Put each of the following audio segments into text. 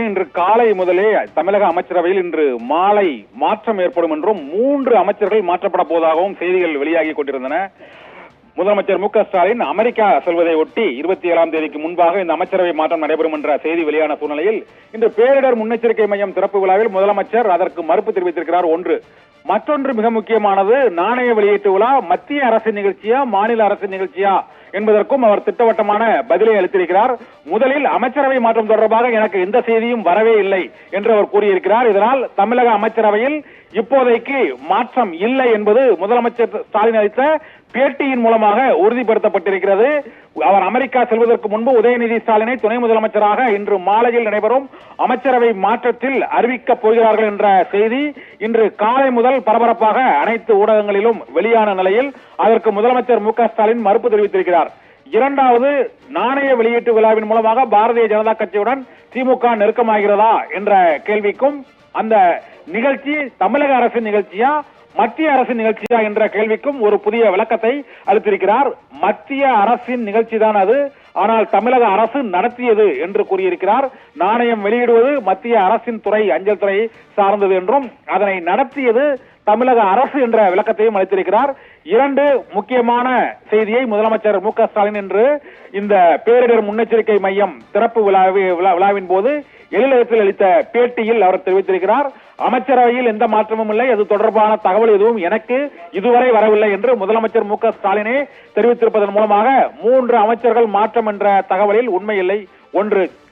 இன்று காலை முதலே தமிழக அமைச்சரவையில் இன்று மாலை மாற்றம் ஏற்படும் என்றும் 3 அமைச்சர்கள் மாற்றப்பட போவதாகவும் செய்திகள் வெளியாகி கொண்டிருந்தன. முதலமைச்சர் மு க ஸ்டாலின் அமெரிக்கா செல்வதை ஒட்டி 27ஆம் தேதிக்கு முன்பாக இந்த அமைச்சரவை மாற்றம் நடைபெறும் என்ற செய்தி வெளியான சூழ்நிலையில் இன்று பேரிடர் முன்னெச்சரிக்கை மையம் திறப்பு விழாவில் முதலமைச்சர் அதற்கு மறுப்பு தெரிவித்திருக்கிறார். மற்றொன்று மிக முக்கியமானது, நாணய வெளியீட்டு விழா மத்திய அரசின் நிகழ்ச்சியா மாநில அரசின் நிகழ்ச்சியா என்பதற்கும் அவர் திட்டவட்டமான பதிலை அளித்திருக்கிறார். முதலில் அமைச்சரவை மாற்றம் தொடர்பாக எனக்கு எந்த செய்தியும் வரவே இல்லை என்று அவர் கூறியிருக்கிறார். இதனால் தமிழக அமைச்சரவையில் இப்போதைக்கு மாற்றம் இல்லை என்பது முதலமைச்சர் ஸ்டாலின் அளித்த பேட்டியின் மூலமாக உறுதிப்படுத்தப்பட்டிருக்கிறது. அவர் அமெரிக்கா செல்வதற்கு முன்பு உதயநிதி ஸ்டாலினை துணை முதலமைச்சராக இன்று மாலையில் நடைபெறும் அமைச்சரவை மாற்றத்தில் அறிவிக்கப் போகிறார்கள் என்ற செய்தி இன்று காலை முதல் பரபரப்பாக அனைத்து ஊடகங்களிலும் வெளியான நிலையில் அதற்கு முதலமைச்சர் மு க ஸ்டாலின் மறுப்பு தெரிவித்திருக்கிறார். இரண்டாவது, நாணய வெளியீட்டு விழாவின் மூலமாக பாரதிய ஜனதா கட்சியுடன் திமுக நெருக்கமாகிறதா என்ற கேள்விக்கும், அந்த நிகழ்ச்சி தமிழக அரசின் நிகழ்ச்சியா மத்திய அரசின் நிகழ்ச்சியா என்ற கேள்விக்கும் ஒரு புதிய விளக்கத்தை அளித்திருக்கிறார். மத்திய அரசின் நிகழ்ச்சி தான் அது, ஆனால் தமிழக அரசு நடத்தியது என்று கூறியிருக்கிறார். நாணயம் வெளியிடுவது மத்திய அரசின் துறை, அஞ்சல் துறை சார்ந்தது என்றும் அதனை நடத்தியது தமிழக அரசு என்ற விளக்கத்தையும் அளித்திருக்கிறார். 2 முக்கியமான செய்தியை முதலமைச்சர் மு க ஸ்டாலின் என்று இந்த பேரிடர் முன்னெச்சரிக்கை மையம் திறப்பு விழாவின் போது எழிலகத்தில் அளித்த பேட்டியில் அவர் தெரிவித்திருக்கிறார். அமைச்சரவையில் எந்த மாற்றமும் இல்லை, அது தொடர்பான தகவல் எதுவும் எனக்கு இதுவரை வரவில்லை என்று முதலமைச்சர் மு க ஸ்டாலினே தெரிவித்திருப்பதன் மூலமாக 3 அமைச்சர்கள் மாற்றம் என்ற தகவலில் உண்மை இல்லை.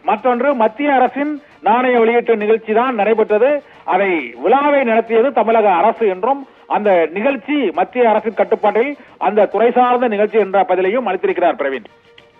மற்றொன்று, மத்திய அரசின் நாணய வெளியீட்டு நிகழ்ச்சி தான் நடைபெற்றது, அதை விழாவை நடத்தியது தமிழக அரசு என்றும் அந்த நிகழ்ச்சி மத்திய அரசின் கட்டுப்பாட்டில் அந்த துறை சார்ந்த நிகழ்ச்சி என்ற பதிலையும் அளித்திருக்கிறார். பிரவீன்.